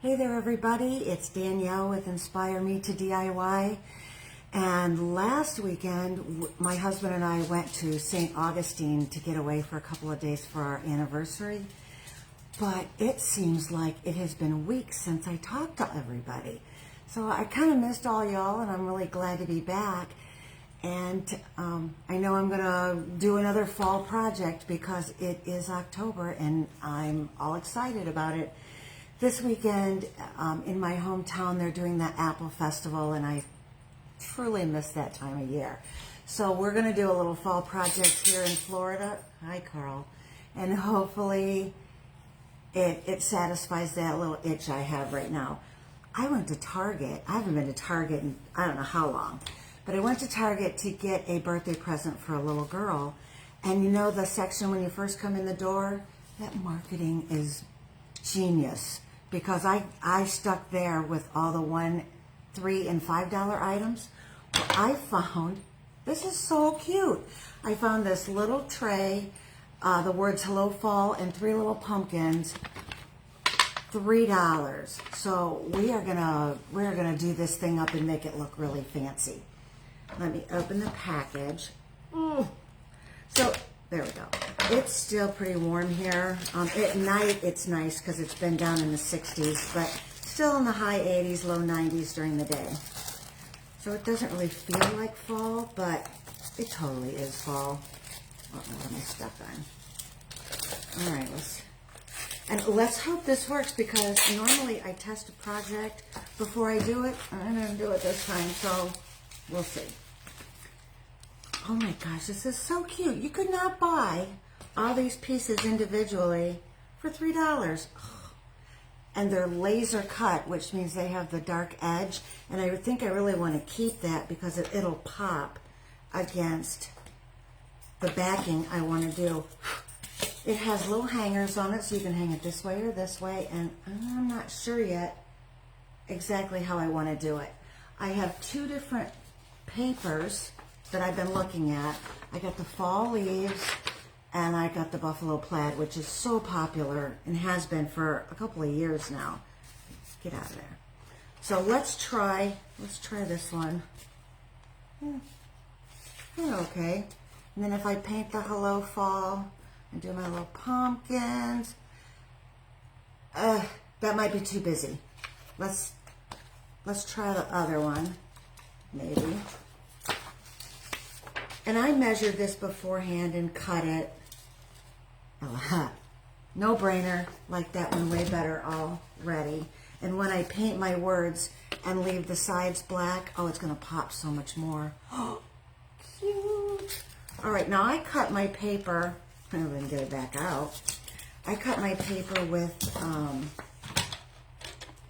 Hey there everybody, it's Danielle with Inspire Me to DIY. And last weekend, my husband and I went to St. Augustine to get away for a couple of days for our anniversary. But it seems like it has been weeks since I talked to everybody. So I kind of missed all y'all, and I'm really glad to be back. And I know I'm going to do another fall project because it is October and I'm all excited about it. This weekend in my hometown, they're doing the Apple Festival, and I truly miss that time of year. So we're going to do a little fall project here in Florida. Hi, Carl. And hopefully it satisfies that little itch I have right now. I went to Target. I haven't been to Target in I don't know how long. But I went to Target to get a birthday present for a little girl. And you know the section when you first come in the door? That marketing is genius. Because I stuck there with all the $1, $3, and $5 items. Well, I found, this is so cute. I found this little tray, the words Hello Fall and 3 little pumpkins, $3. So we are gonna do this thing up and make it look really fancy. Let me open the package. So there we go. It's still pretty warm here. At night it's nice because it's been down in the 60s, but still in the high 80s, low 90s during the day. So it doesn't really feel like fall, but it totally is fall. What am I stuck on? All right, let's hope this works, because normally I test a project before I do it. I'm going to do it this time, so we'll see. Oh my gosh, this is so cute. You could not buy all these pieces individually for $3. And they're laser cut, which means they have the dark edge. And I think I really want to keep that because it'll pop against the backing I want to do. It has little hangers on it, so you can hang it this way or this way. And I'm not sure yet exactly how I want to do it. I have 2 different papers that I've been looking at. I got the fall leaves and I got the buffalo plaid, which is so popular and has been for a couple of years now. Get out of there. So let's try this one. Okay. And then if I paint the Hello Fall and do my little pumpkins, that might be too busy. Let's try the other one, maybe. And I measured this beforehand and cut it. No brainer, like that one way better already. And when I paint my words and leave the sides black, oh, it's going to pop so much more. Oh, cute. All right, now I cut my paper. I didn't get it back out. I cut my paper with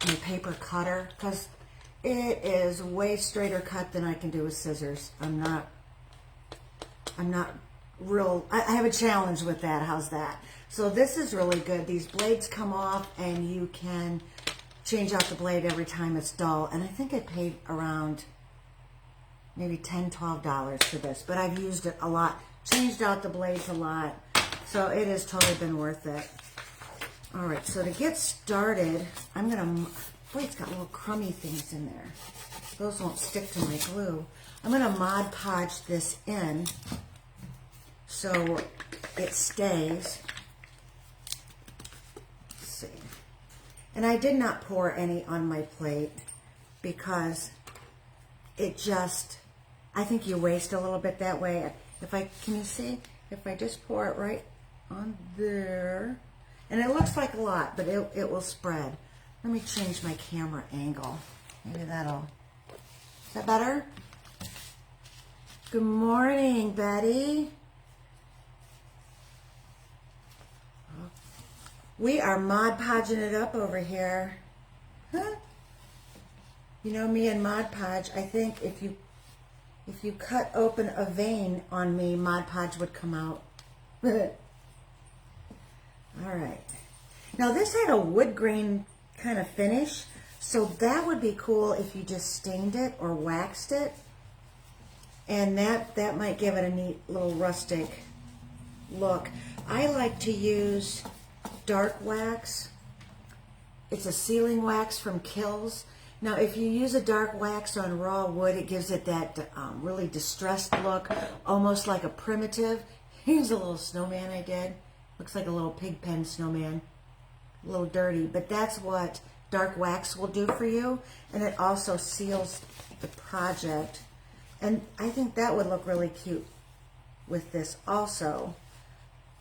my paper cutter because it is way straighter cut than I can do with scissors. I'm not real, I have a challenge with that. How's that? So this is really good. These blades come off and you can change out the blade every time it's dull. And I think I paid around maybe $10, $12 for this, but I've used it a lot, changed out the blades a lot. So it has totally been worth it. All right, so to get started, I'm gonna, boy, it's got little crummy things in there. Those won't stick to my glue. I'm gonna Mod Podge this in so it stays. Let's see. And I did not pour any on my plate because it just, I think you waste a little bit that way. Can you see? If I just pour it right on there, and it looks like a lot, but it will spread. Let me change my camera angle. Maybe that'll, is that better? Good morning, Betty. We are Mod Podging it up over here. Huh? You know me and Mod Podge. I think if you cut open a vein on me, Mod Podge would come out. All right. Now this had a wood grain kind of finish, so that would be cool if you just stained it or waxed it. And that might give it a neat little rustic look. I like to use dark wax It's a sealing wax from Kills. Now, if you use a dark wax on raw wood, it gives it that really distressed look, almost like a primitive. Here's a little snowman I did. Looks like a little pig pen snowman. A little dirty, but that's what dark wax will do for you. And it also seals the project. And I think that would look really cute with this also.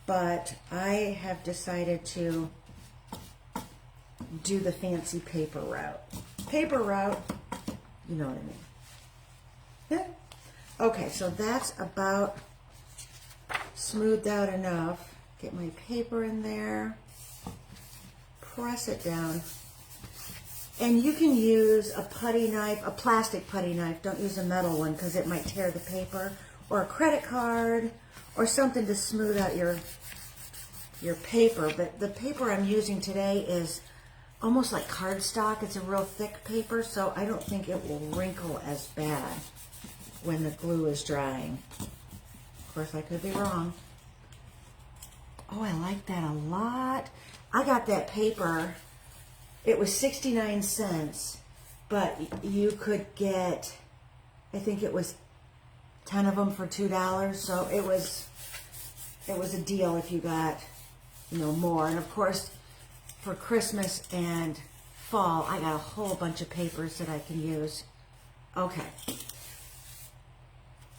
But I have decided to do the fancy paper route. Paper route, you know what I mean. Yeah. Okay, so that's about smoothed out enough. Get my paper in there. Press it down. And you can use a putty knife, a plastic putty knife. Don't use a metal one because it might tear the paper. Or a credit card or something to smooth out your paper. But the paper I'm using today is almost like cardstock. It's a real thick paper, so I don't think it will wrinkle as bad when the glue is drying. Of course, I could be wrong. Oh, I like that a lot. I got that paper. It was 69 cents, but you could get, I think it was 10 of them for $2. So it was a deal if you got, you know, more. And of course, for Christmas and fall, I got a whole bunch of papers that I can use. Okay.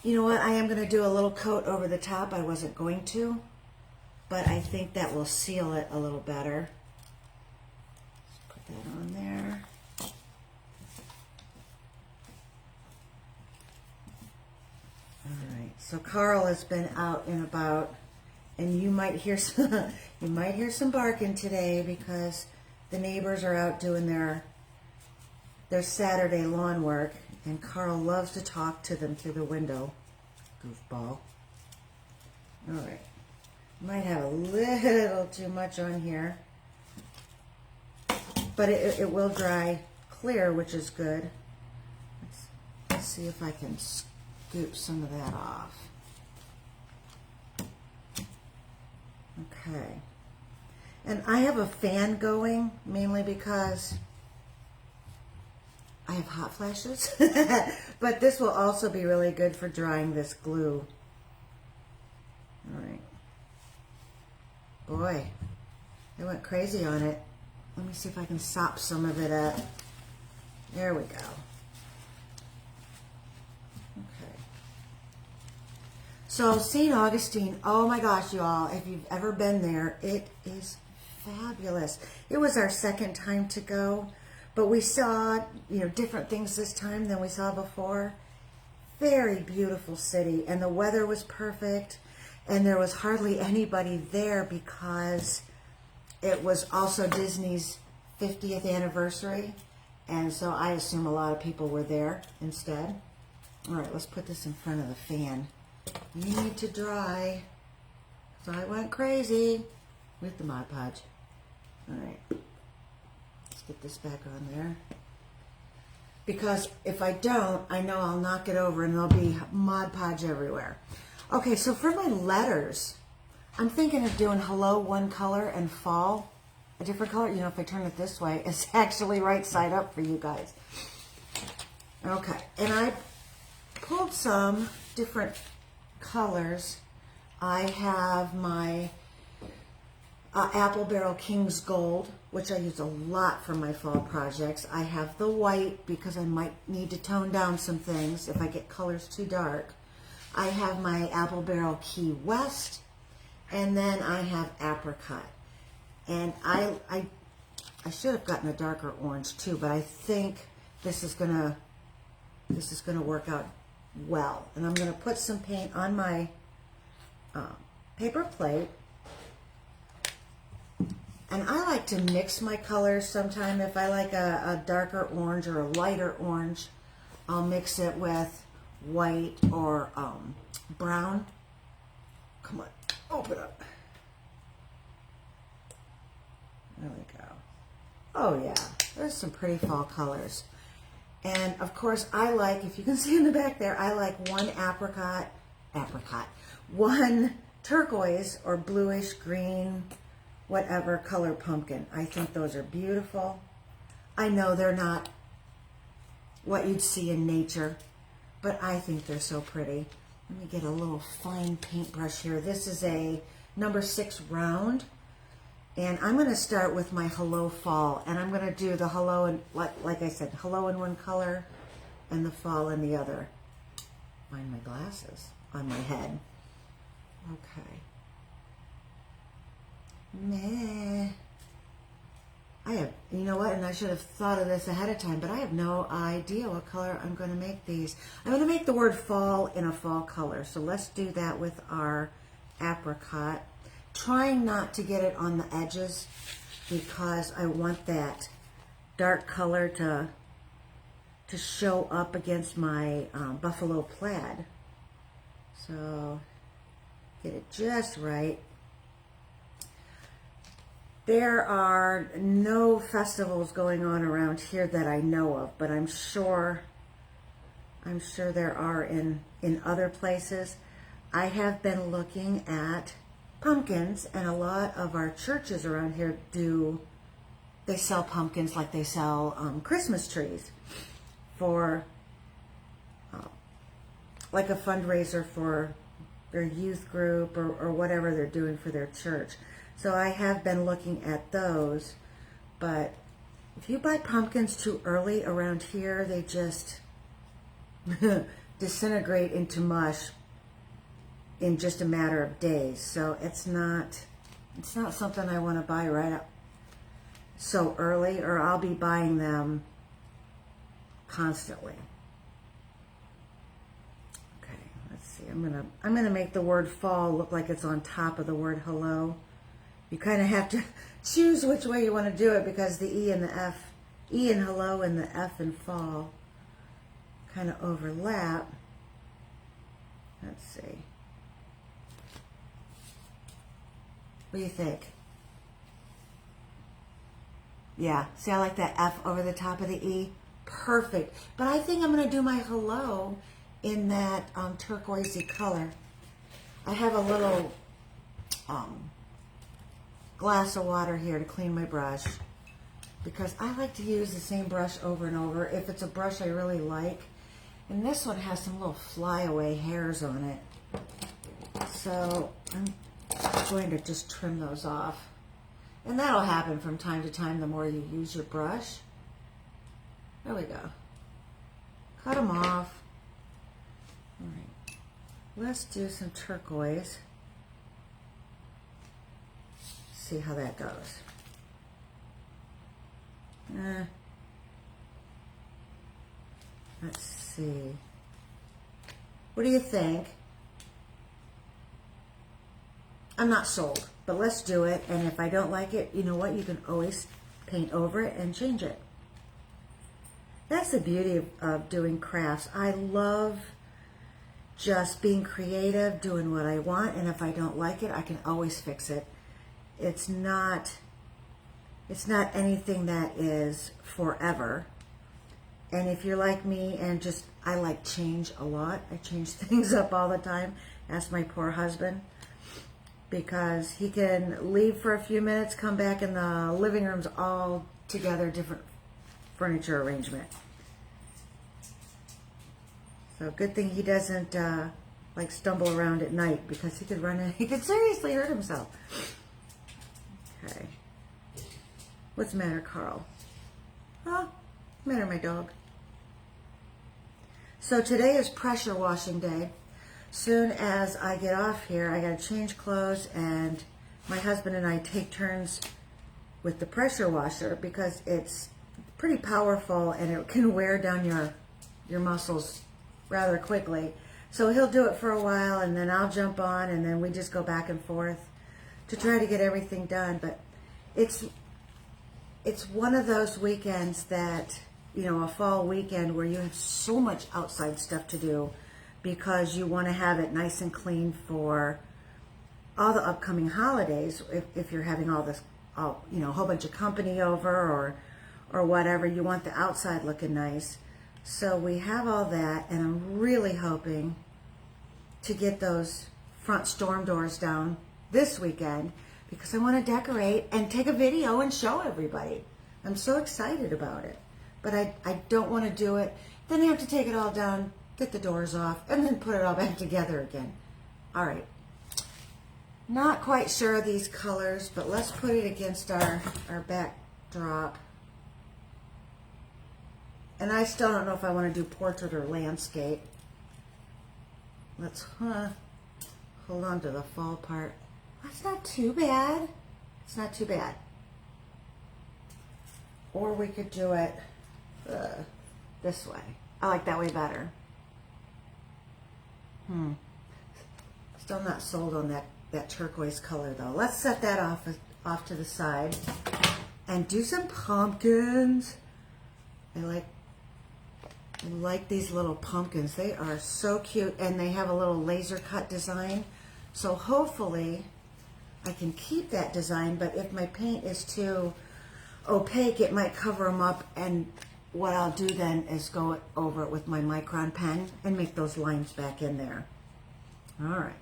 You know what? I am going to do a little coat over the top. I wasn't going to, but I think that will seal it a little better. Let's put that on there. All right. So Carl has been out and about, and you might hear some barking today because the neighbors are out doing their Saturday lawn work, and Carl loves to talk to them through the window. Goofball. All right. Might have a little too much on here, but it will dry clear, which is good. Let's see if I can scoop some of that off. Okay. And I have a fan going mainly because I have hot flashes, but this will also be really good for drying this glue. All right. Boy, I went crazy on it. Let me see if I can sop some of it up. There we go. Okay. So St. Augustine, oh my gosh, you all, if you've ever been there, it is fabulous. It was our second time to go, but we saw, you know, different things this time than we saw before. Very beautiful city, and the weather was perfect. And there was hardly anybody there because it was also Disney's 50th anniversary. And so I assume a lot of people were there instead. All right, let's put this in front of the fan. You need to dry. So I went crazy with the Mod Podge. All right, let's get this back on there. Because if I don't, I know I'll knock it over and there'll be Mod Podge everywhere. Okay, so for my letters, I'm thinking of doing hello one color and fall a different color. You know, if I turn it this way, it's actually right side up for you guys. Okay, and I pulled some different colors. I have my Apple Barrel King's Gold, which I use a lot for my fall projects. I have the white because I might need to tone down some things if I get colors too dark. I have my Apple Barrel Key West, and then I have Apricot. And I should have gotten a darker orange too, but I think this is gonna work out well. And I'm gonna put some paint on my paper plate. And I like to mix my colors sometime. If I like a darker orange or a lighter orange, I'll mix it with white or brown. Come on, open up. There we go. Oh yeah, there's some pretty fall colors. And of course I like, if you can see in the back there, I like one apricot, one turquoise or bluish green, whatever color pumpkin. I think those are beautiful. I know they're not what you'd see in nature, but I think they're so pretty. Let me get a little fine paintbrush here. This is a number 6 round, and I'm going to start with my Hello Fall, and I'm going to do the hello, and like I said, hello in one color and the fall in the other. Find my glasses on my head. Okay. Meh. I have, you know what, and I should have thought of this ahead of time, but I have no idea what color I'm going to make these. I'm going to make the word fall in a fall color, so let's do that with our apricot. Trying not to get it on the edges because I want that dark color to show up against my buffalo plaid. So get it just right. There are no festivals going on around here that I know of, but I'm sure there are in other places. I have been looking at pumpkins, and a lot of our churches around here they sell pumpkins like they sell Christmas trees for like a fundraiser for their youth group or whatever they're doing for their church. So I have been looking at those, but if you buy pumpkins too early around here, they just disintegrate into mush in just a matter of days. So it's not something I want to buy right up so early, or I'll be buying them constantly. Okay, let's see. I'm gonna make the word fall look like it's on top of the word hello. You kind of have to choose which way you want to do it because the E and the F, E and hello and the F and fall kind of overlap. Let's see. What do you think? Yeah, see, I like that F over the top of the E. Perfect. But I think I'm going to do my hello in that turquoisey color. I have a little glass of water here to clean my brush because I like to use the same brush over and over if it's a brush I really like. And this one has some little flyaway hairs on it. So I'm going to just trim those off. And that'll happen from time to time the more you use your brush. There we go. Cut them off. All right. Let's do some turquoise. See how that goes. Let's see. What do you think? I'm not sold, but let's do it. And if I don't like it, you know what? You can always paint over it and change it. That's the beauty of doing crafts. I love just being creative, doing what I want, and if I don't like it, I can always fix it. It's not anything that is forever. And if you're like me and just, I like change a lot. I change things up all the time. Ask my poor husband. Because he can leave for a few minutes, come back, and the living room's all together, different furniture arrangement. So good thing he doesn't like stumble around at night because he could run in, he could seriously hurt himself. Okay. What's the matter, Carl? Huh? What's the matter, my dog? So today is pressure washing day. Soon as I get off here, I gotta change clothes, and my husband and I take turns with the pressure washer because it's pretty powerful and it can wear down your muscles rather quickly. So he'll do it for a while and then I'll jump on and then we just go back and forth to try to get everything done. But it's one of those weekends that, you know, a fall weekend where you have so much outside stuff to do because you want to have it nice and clean for all the upcoming holidays. If you're having all this, you know, a whole bunch of company over or whatever, you want the outside looking nice. So we have all that, and I'm really hoping to get those front storm doors down this weekend because I want to decorate and take a video and show everybody. I'm so excited about it. But I don't want to do it. Then I have to take it all down, get the doors off, and then put it all back together again. All right. Not quite sure of these colors, but let's put it against our backdrop. And I still don't know if I want to do portrait or landscape. Let's hold on to the fall part. That's not too bad. It's not too bad. Or we could do it this way. I like that way better. Still not sold on that turquoise color though. Let's set that off to the side and do some pumpkins. I like these little pumpkins. They are so cute, and they have a little laser cut design. So hopefully I can keep that design, but if my paint is too opaque, it might cover them up, and what I'll do then is go over it with my micron pen and make those lines back in there. All right.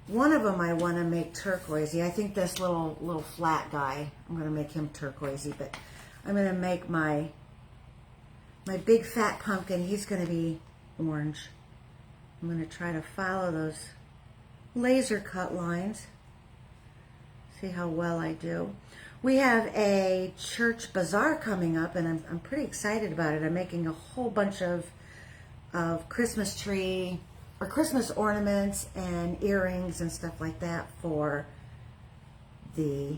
One of them I want to make turquoisey. I think this little flat guy, I'm going to make him turquoisey, but I'm going to make my big fat pumpkin, he's going to be orange. I'm going to try to follow those laser cut lines. See how well I do. We have a church bazaar coming up, and I'm pretty excited about it. I'm making a whole bunch of Christmas tree or Christmas ornaments and earrings and stuff like that for the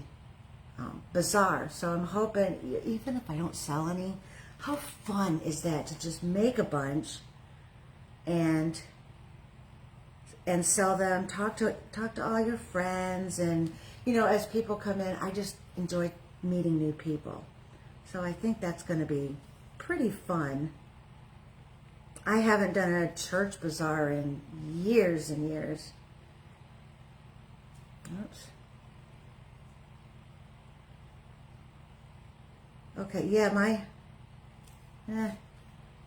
bazaar. So I'm hoping, even if I don't sell any, how fun is that to just make a bunch and sell them, talk to all your friends, and you know, as people come in, I just enjoy meeting new people. So I think that's going to be pretty fun. I haven't done a church bazaar in years and years. Oops. Okay, yeah,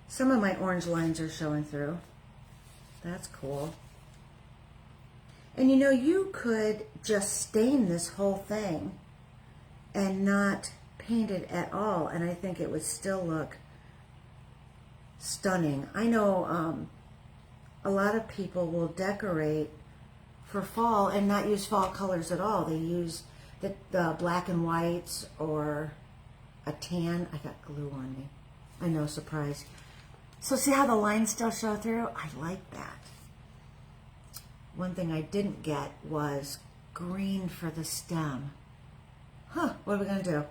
some of my orange lines are showing through. That's cool. And you know, you could just stain this whole thing and not paint it at all, and I think it would still look stunning. I know a lot of people will decorate for fall and not use fall colors at all. They use the black and whites or a tan. I got glue on me. I know, surprise. So see how the lines still show through? I like that. One thing I didn't get was green for the stem. What are we going to do?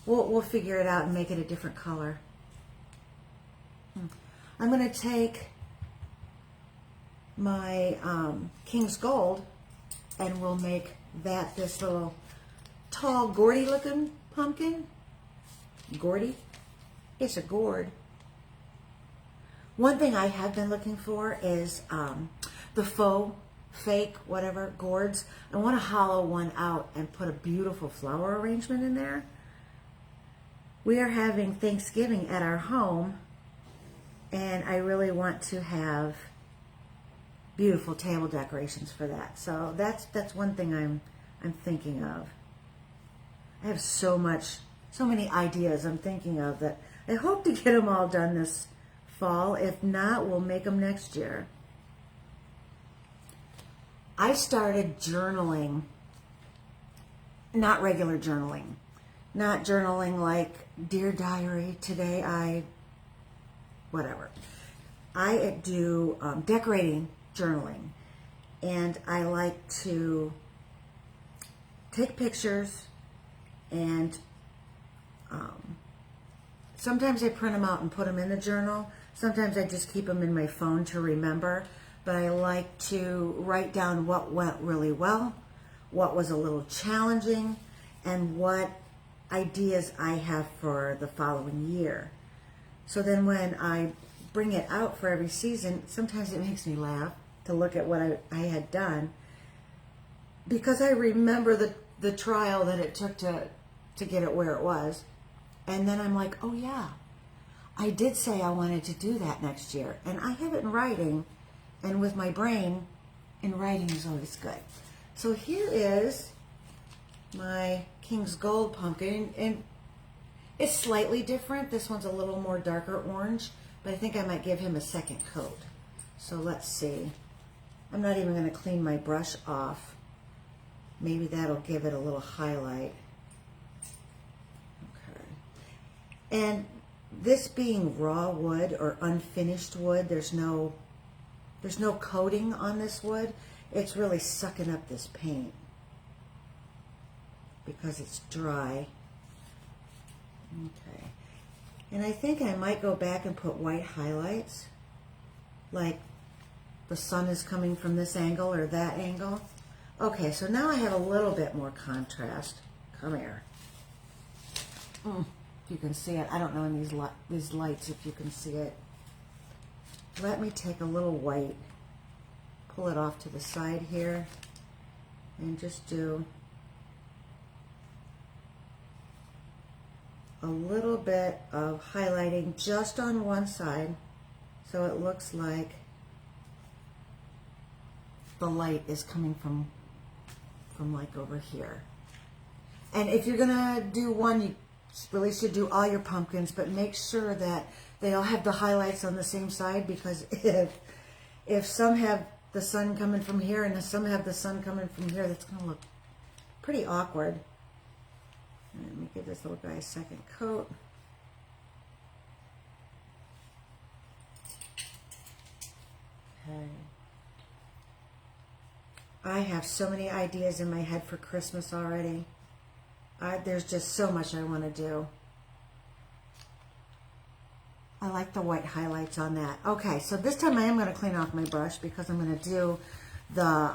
We'll figure it out and make it a different color. I'm going to take my King's Gold, and we'll make that this little tall, gourdy looking pumpkin. Gourdy? It's a gourd. One thing I have been looking for is the faux, fake, whatever, gourds. I want to hollow one out and put a beautiful flower arrangement in there. We are having Thanksgiving at our home, and I really want to have beautiful table decorations for that. So that's one thing I'm thinking of. I have so many ideas I'm thinking of that I hope to get them all done this fall. If not, we'll make them next year. I started journaling, not regular journaling, not journaling like Dear Diary, today whatever. I do decorating journaling, and I like to take pictures, and sometimes I print them out and put them in the journal. Sometimes I just keep them in my phone to remember. But I like to write down what went really well, what was a little challenging, and what ideas I have for the following year. So then when I bring it out for every season, sometimes it makes me laugh to look at what I had done, because I remember the trial that it took to get it where it was. And then I'm like, oh yeah, I did say I wanted to do that next year. And I have it in writing. And with my brain, and writing is always good. So here is my King's Gold pumpkin, and it's slightly different. This one's a little more darker orange, but I think I might give him a second coat. So let's see. I'm not even going to clean my brush off. Maybe that'll give it a little highlight. Okay. And this being raw wood or unfinished wood, there's no coating on this wood. It's really sucking up this paint because it's dry. Okay. And I think I might go back and put white highlights, like the sun is coming from this angle or that angle. Okay, so now I have a little bit more contrast. Come here. If you can see it. I don't know in these lights if you can see it. Let me take a little white, pull it off to the side here, and just do a little bit of highlighting just on one side so it looks like the light is coming from like over here. And if you're gonna do one, you really should do all your pumpkins, but make sure that they all have the highlights on the same side, because if some have the sun coming from here and some have the sun coming from here, that's gonna look pretty awkward. Let me give this little guy a second coat. Okay. I have so many ideas in my head for Christmas already. There's just so much I want to do. I like the white highlights on that. Okay, so this time I am going to clean off my brush because I'm going to do the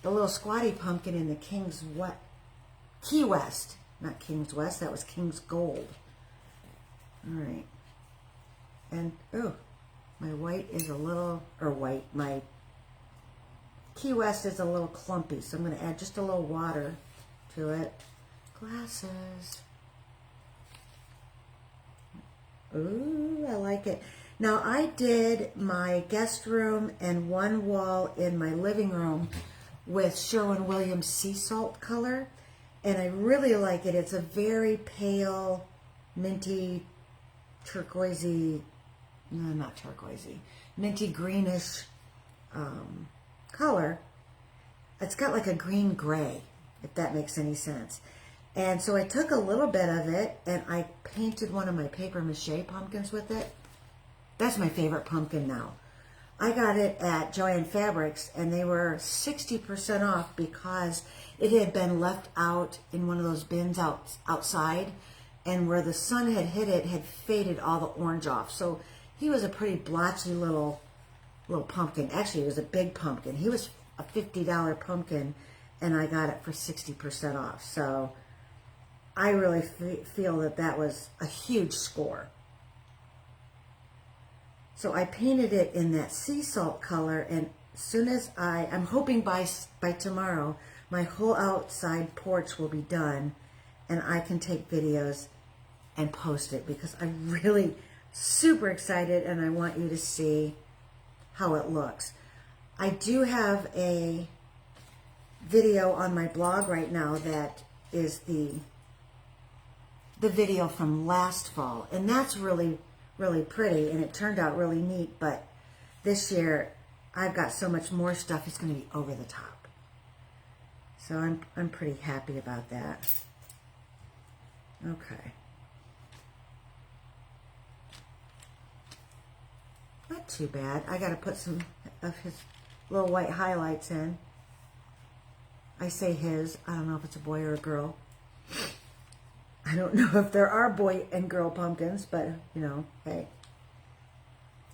little squatty pumpkin in the Key West. Not King's West, that was King's Gold. All right. And, oh, my white is a little, my Key West is a little clumpy, so I'm going to add just a little water to it. Glasses. Ooh, I like it. Now, I did my guest room and one wall in my living room with Sherwin-Williams sea salt color, and I really like it. It's a very pale, minty, turquoisey, no, not turquoisey, minty greenish color. It's got like a green gray, if that makes any sense. And so I took a little bit of it and I painted one of my paper mache pumpkins with it. That's my favorite pumpkin now. I got it at Joann Fabrics and they were 60% off because it had been left out in one of those bins outside, and where the sun had hit it had faded all the orange off. So he was a pretty blotchy little pumpkin. Actually, it was a big pumpkin. He was a $50 pumpkin and I got it for 60% off. So I really feel that that was a huge score. So I painted it in that sea salt color, and as soon as I'm hoping by tomorrow, my whole outside porch will be done and I can take videos and post it, because I'm really super excited and I want you to see how it looks. I do have a video on my blog right now that is the video from last fall, and that's really pretty, and it turned out really neat. But this year I've got so much more stuff, it's going to be over the top. So I'm pretty happy about that. Okay. Not too bad. I got to put some of his little white highlights in. I say his. I don't know if it's a boy or a girl. I don't know if there are boy and girl pumpkins, but, you know, hey.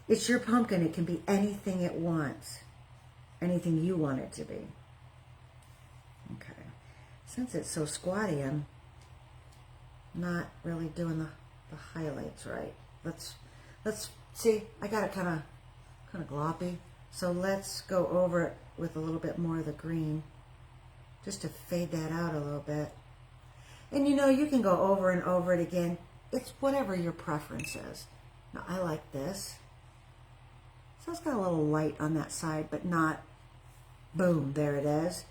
It's your pumpkin. It can be anything it wants. Anything you want it to be. Okay. Since it's so squatty, I'm not really doing the highlights right. Let's see. I got it kind of gloppy. So let's go over it with a little bit more of the green, just to fade that out a little bit. And you know, you can go over and over it again. It's whatever your preference is. Now, I like this. So it's got a little light on that side, but not, boom, there it is.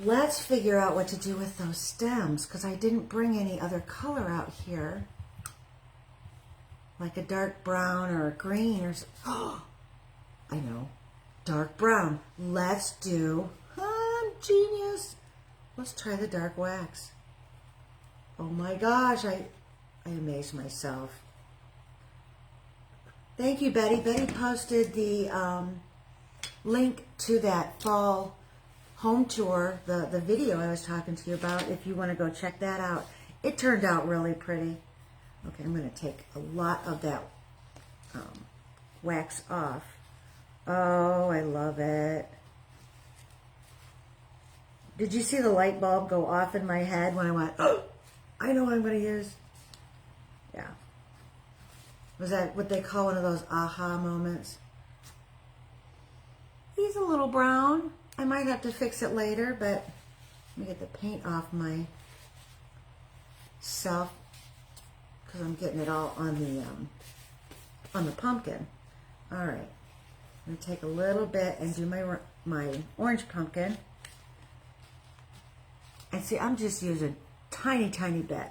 let's figure out what to do with those stems, because I didn't bring any other color out here. Like a dark brown or a green or oh, I know, dark brown. Let's do, I'm genius. Let's try the dark wax. Oh my gosh, I amazed myself. Thank you, Betty. Betty posted the link to that fall home tour, the video I was talking to you about, if you want to go check that out. It turned out really pretty. Okay, I'm going to take a lot of that wax off. Oh, I love it. Did you see the light bulb go off in my head when I went, oh, I know what I'm going to use? Yeah. Was that what they call one of those aha moments? He's a little brown. I might have to fix it later, but let me get the paint off myself, because I'm getting it all on the pumpkin. All right, I'm gonna take a little bit and do my orange pumpkin. And see, I'm just using tiny bit.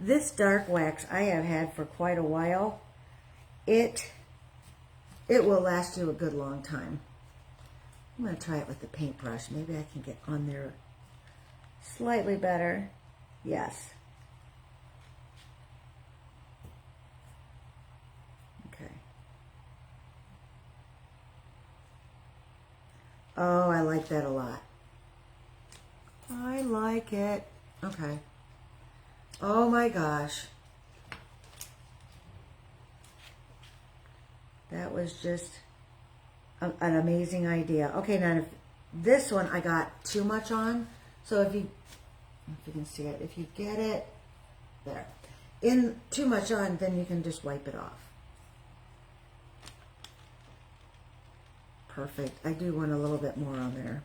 This dark wax I have had for quite a while. It will last you a good long time. I'm going to try it with the paintbrush. Maybe I can get on there slightly better. Yes. Okay. Oh, I like that a lot. I like it. Okay. Oh my gosh. That was just an amazing idea. Okay, now if this one I got too much on, so if you can see it, if you get it there, in too much on, then you can just wipe it off. Perfect. I do want a little bit more on there.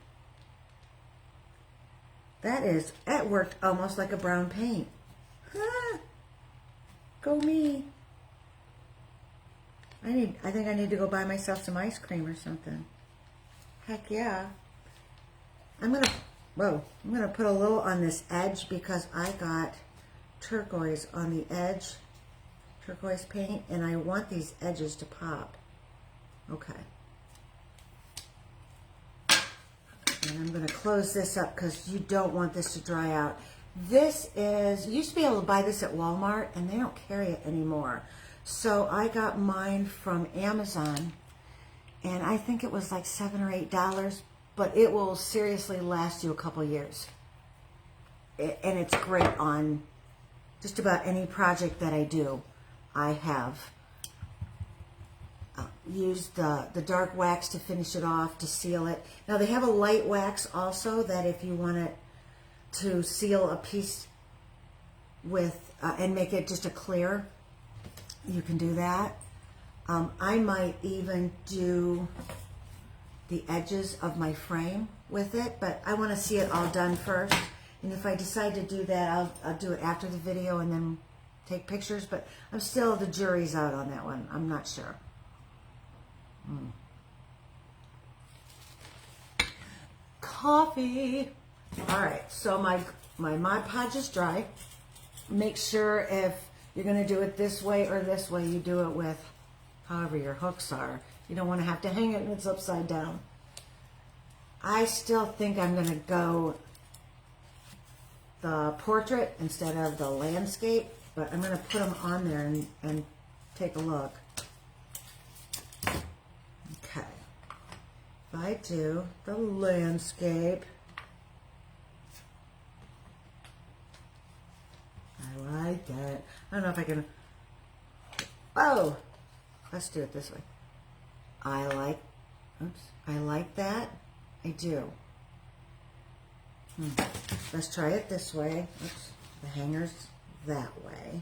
That worked almost like a brown paint. Ah, go me. I think I need to go buy myself some ice cream or something. Heck yeah. I'm gonna put a little on this edge because I got turquoise on the edge, turquoise paint, and I want these edges to pop. Okay. And I'm gonna close this up because you don't want this to dry out. This is, you used to be able to buy this at Walmart and they don't carry it anymore. So I got mine from Amazon, and I think it was like $7 or $8, but it will seriously last you a couple years. And it's great on just about any project that I do. I have used the dark wax to finish it off, to seal it. Now they have a light wax also that if you want it to seal a piece with, and make it just a clear, you can do that. I might even do the edges of my frame with it, but I want to see it all done first. And if I decide to do that, I'll do it after the video and then take pictures, but I'm still, the jury's out on that one. I'm not sure. Coffee. All right, so my Mod Podge is dry. Make sure if you're going to do it this way or this way, you do it with however your hooks are. You don't want to have to hang it and it's upside down. I still think I'm going to go the portrait instead of the landscape, but I'm going to put them on there and take a look. Okay. If I do the landscape, I like it. I don't know if I can. Oh, let's do it this way. I like that. I do. Let's try it this way. Oops, the hanger's that way.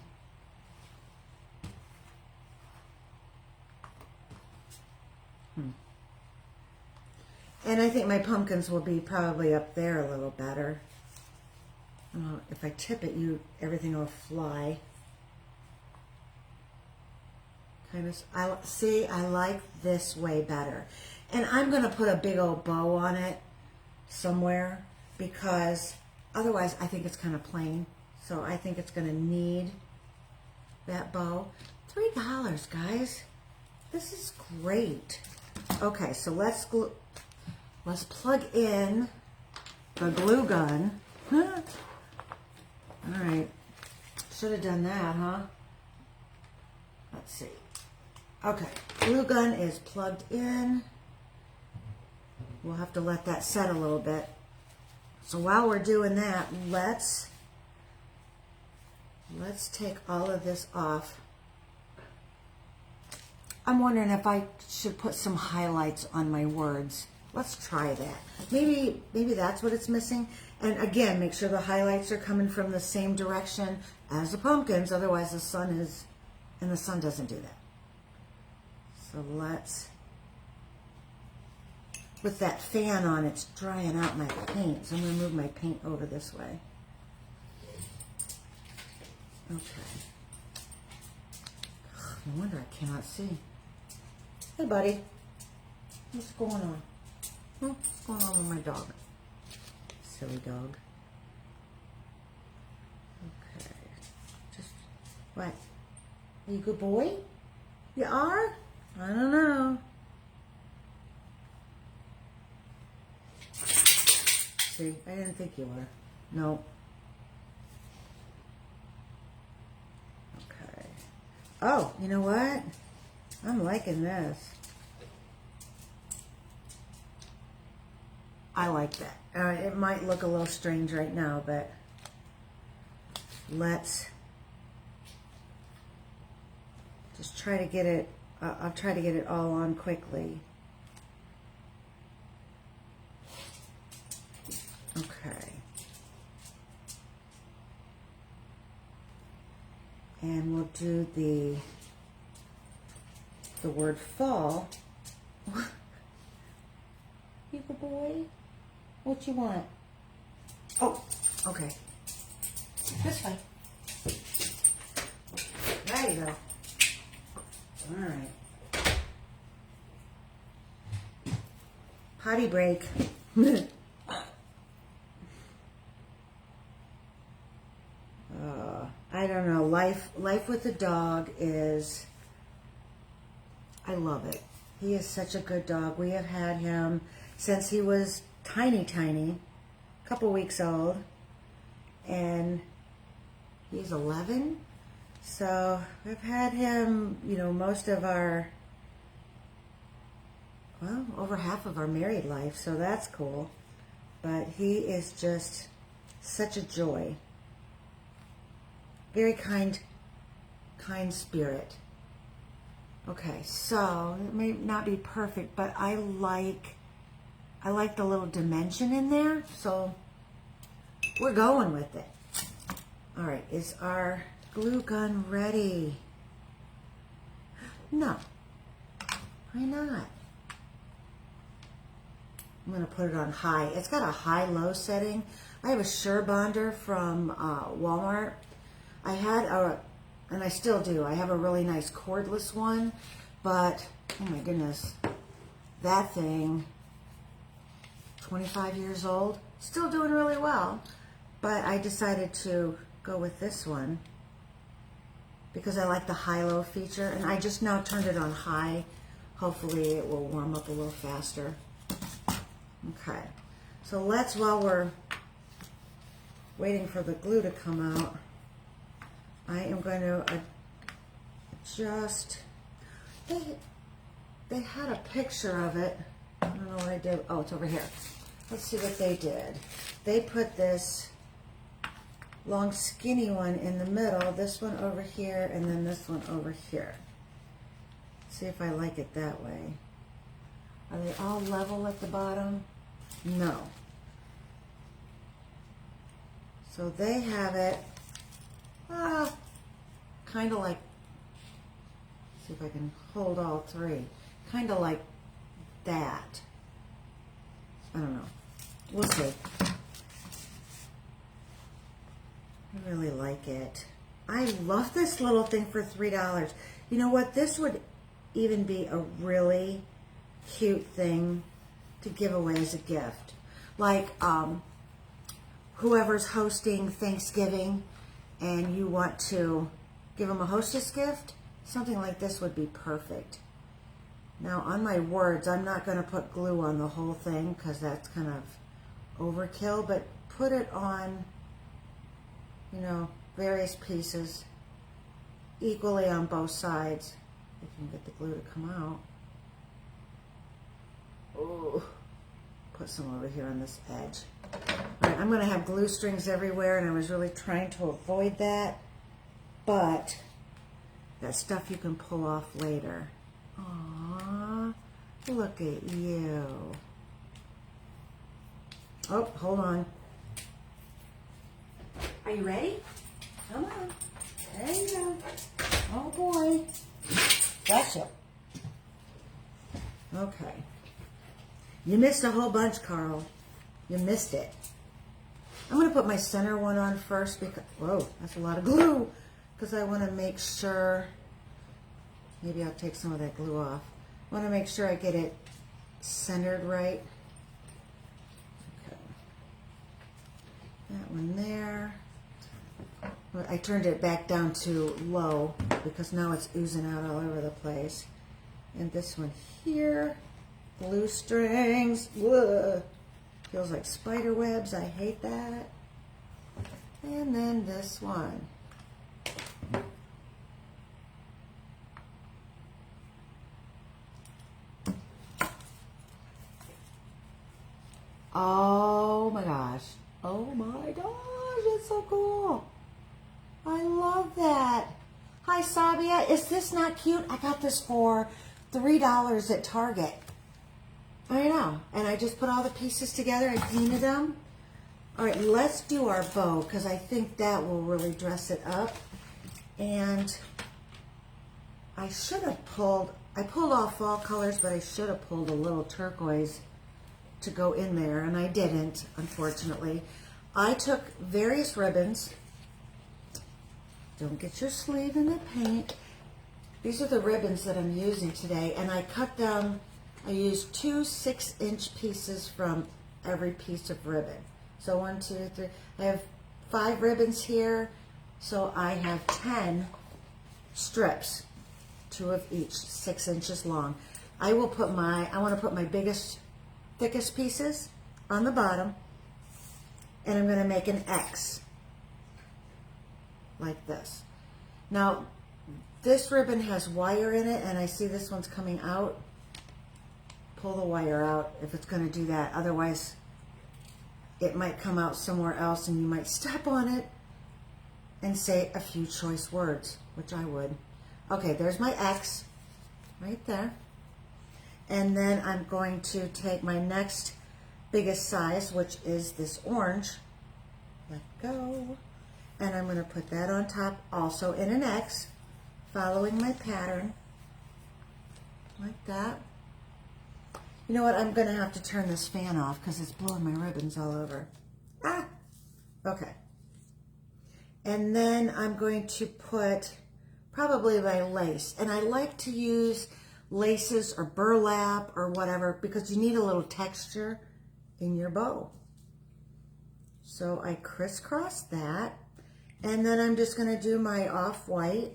And I think my pumpkins will be probably up there a little better. If I tip it, everything will fly. Kind of. I like this way better. And I'm going to put a big old bow on it somewhere. because otherwise I think it's kind of plain. So I think it's going to need that bow. $3, guys. This is great. Okay, so let's plug in the glue gun. All right. Should have done that, huh? Let's see. Okay, glue gun is plugged in. We'll have to let that set a little bit. So while we're doing that, let's take all of this off. I'm wondering if I should put some highlights on my words. Let's try that. Maybe that's what it's missing. And again, make sure the highlights are coming from the same direction as the pumpkins. Otherwise, the sun doesn't do that. So let's, with that fan on, it's drying out my paint. So I'm going to move my paint over this way. Okay. No wonder I cannot see. Hey, buddy. What's going on? What's going on with my dog? Silly dog. Okay. Just, what? Are you a good boy? You are? I don't know. See, I didn't think you were. No. Okay. Oh, you know what? I'm liking this. I like that. It might look a little strange right now, but let's just try to get it. I'll try to get it all on quickly. Okay. And we'll do the word fall. You good boy? What you want? Oh, okay. This way. There you go. All right. Potty break. I don't know. Life with a dog is, I love it. He is such a good dog. We have had him since he was tiny, a couple weeks old, and he's 11. So we've had him, most of our, well, over half of our married life. So that's cool. But he is just such a joy. Very kind spirit. Okay, so it may not be perfect, but I like the little dimension in there, so we're going with it. All right, is our glue gun ready? No. Why not? I'm going to put it on high. It's got a high-low setting. I have a Sure Bonder from Walmart. I had and I still do, I have a really nice cordless one, but, oh my goodness, that thing, 25 years old, still doing really well, but I decided to go with this one because I like the high-low feature, and I just now turned it on high. Hopefully it will warm up a little faster. Okay, so while we're waiting for the glue to come out, I am going to adjust. They had a picture of it. I don't know what I did. Oh, it's over here. Let's see what they did. They put this long skinny one in the middle, this one over here, and then this one over here. See if I like it that way. Are they all level at the bottom? No. So they have it kind of like, see if I can hold all three, kind of like that. I don't know. We'll see. I really like it. I love this little thing for $3. You know what? This would even be a really cute thing to give away as a gift. Like, whoever's hosting Thanksgiving and you want to give them a hostess gift, something like this would be perfect. Now on my words, I'm not going to put glue on the whole thing because that's kind of overkill, but put it on, you know, various pieces equally on both sides. If you can get the glue to come out. Oh, put some over here on this edge. All right, I'm going to have glue strings everywhere, and I was really trying to avoid that, but that stuff you can pull off later. Aww, look at you. Oh, hold on. Are you ready? Come on. There you go. Oh boy. Gotcha. Okay. You missed a whole bunch, Carl. You missed it. I'm going to put my center one on first because, whoa, that's a lot of glue. Because I want to make sure, maybe I'll take some of that glue off. I want to make sure I get it centered right. Okay. That one there. I turned it back down to low because now it's oozing out all over the place. And this one here, glue strings. Ugh. Feels like spider webs. I hate that. And then this one. Oh my gosh. Oh my gosh, it's so cool. I love that. Hi, Sabia. Is this not cute? I got this for $3 at Target. I know. And I just put all the pieces together and painted them. All right, let's do our bow because I think that will really dress it up. And I should have pulled, I pulled all fall colors, but I should have pulled a little turquoise to go in there, and I didn't, unfortunately. I took various ribbons. Don't get your sleeve in the paint. These are the ribbons that I'm using today, and I cut them. I used 2 6-inch pieces from every piece of ribbon. So 1, 2, 3. I have 5 ribbons here, so I have 10 strips, 2 of each, 6 inches long. I will put I want to put my biggest, thickest pieces on the bottom, and I'm going to make an X like this. Now, this ribbon has wire in it, and I see this one's coming out. Pull the wire out if it's going to do that. Otherwise, it might come out somewhere else, and you might step on it and say a few choice words, which I would. Okay, there's my X right there. And then I'm going to take my next biggest size, which is this orange. Let go. And I'm going to put that on top also in an X, following my pattern, like that. You know what? I'm going to have to turn this fan off because it's blowing my ribbons all over. Ah! Okay. And then I'm going to put probably my lace. And I like to use laces or burlap or whatever because you need a little texture in your bow. So I crisscross that. And then I'm just going to do my off-white.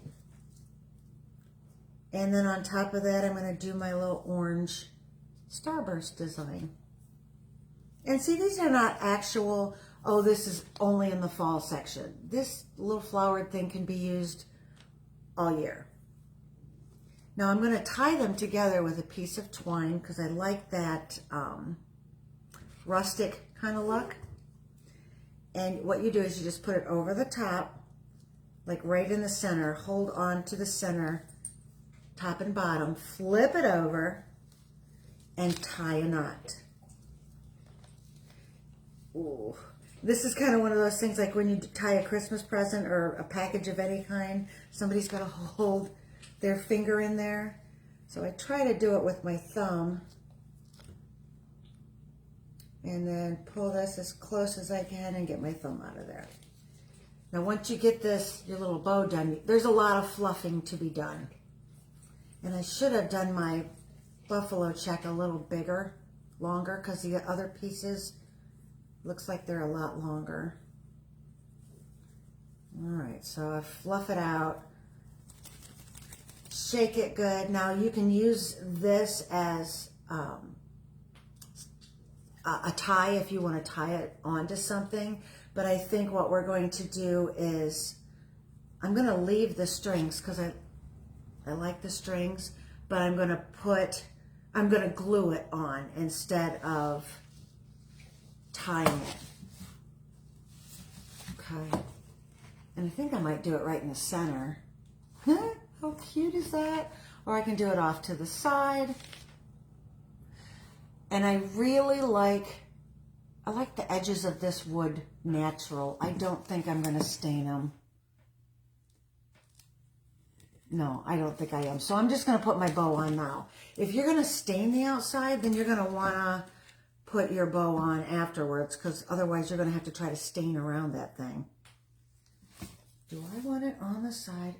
And then on top of that, I'm going to do my little orange starburst design. And see, these are not actual, oh, this is only in the fall section. This little flowered thing can be used all year. Now I'm going to tie them together with a piece of twine because I like that rustic kind of look. And what you do is you just put it over the top, like right in the center, hold on to the center, top and bottom, flip it over, and tie a knot. Ooh. This is kind of one of those things like when you tie a Christmas present or a package of any kind, somebody's got to hold their finger in there. So I try to do it with my thumb. And then pull this as close as I can and get my thumb out of there. Now once you get this, your little bow done, there's a lot of fluffing to be done. And I should have done my buffalo check a little bigger, longer, because the other pieces Looks like they're a lot longer. All right, so I fluff it out. Shake it good. Now you can use this as a tie if you want to tie it onto something. But I think what we're going to do is, I'm going to leave the strings because I like the strings, but I'm going to glue it on instead of tying it. Okay. And I think I might do it right in the center. How cute is that? Or I can do it off to the side. And I really like the edges of this wood natural. I don't think I'm going to stain them. No, I don't think I am. So I'm just going to put my bow on now. If you're going to stain the outside, then you're going to want to put your bow on afterwards, because otherwise you're going to have to try to stain around that thing. Do I want it on the side?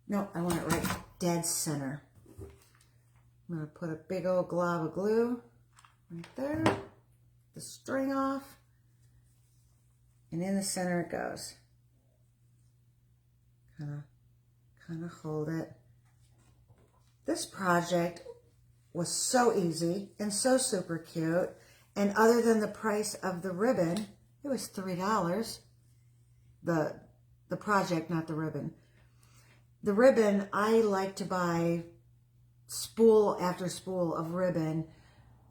No, I want it right dead center. I'm going to put a big old glob of glue right there. The string off. And in the center it goes. Kind of hold it. This project was so easy and so super cute. And other than the price of the ribbon, it was $3. The project, not the ribbon. The ribbon, I like to buy spool after spool of ribbon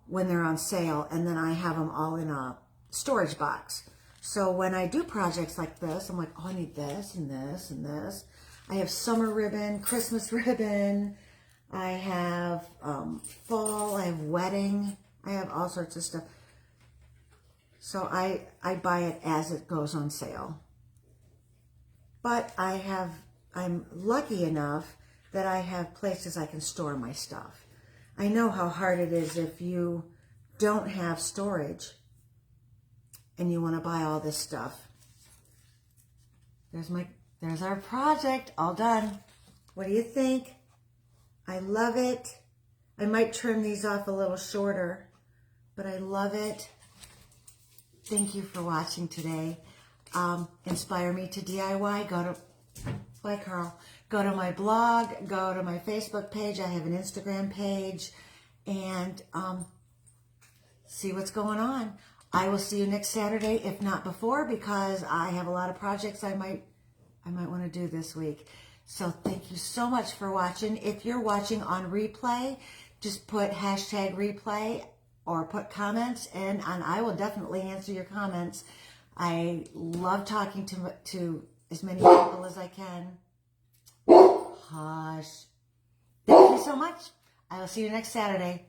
when they're on sale, and then I have them all in a storage box. So when I do projects like this, I'm like, oh, I need this and this and this. I have summer ribbon, Christmas ribbon. I have fall, I have wedding. I have all sorts of stuff. So I buy it as it goes on sale. But I'm lucky enough that I have places I can store my stuff. I know how hard it is if you don't have storage and you want to buy all this stuff. There's our project all done. What do you think? I love it. I might trim these off a little shorter, but I love it. Thank you for watching today. Inspire me to DIY. Bye, Carl. Go to my blog, go to my Facebook page. I have an Instagram page, and see what's going on. I will see you next Saturday, if not before, because I have a lot of projects I might want to do this week. So thank you so much for watching. If you're watching on replay, just put #replay or put comments, and I will definitely answer your comments. I love talking to as many people as I can. Hush. Thank you so much. I will see you next Saturday.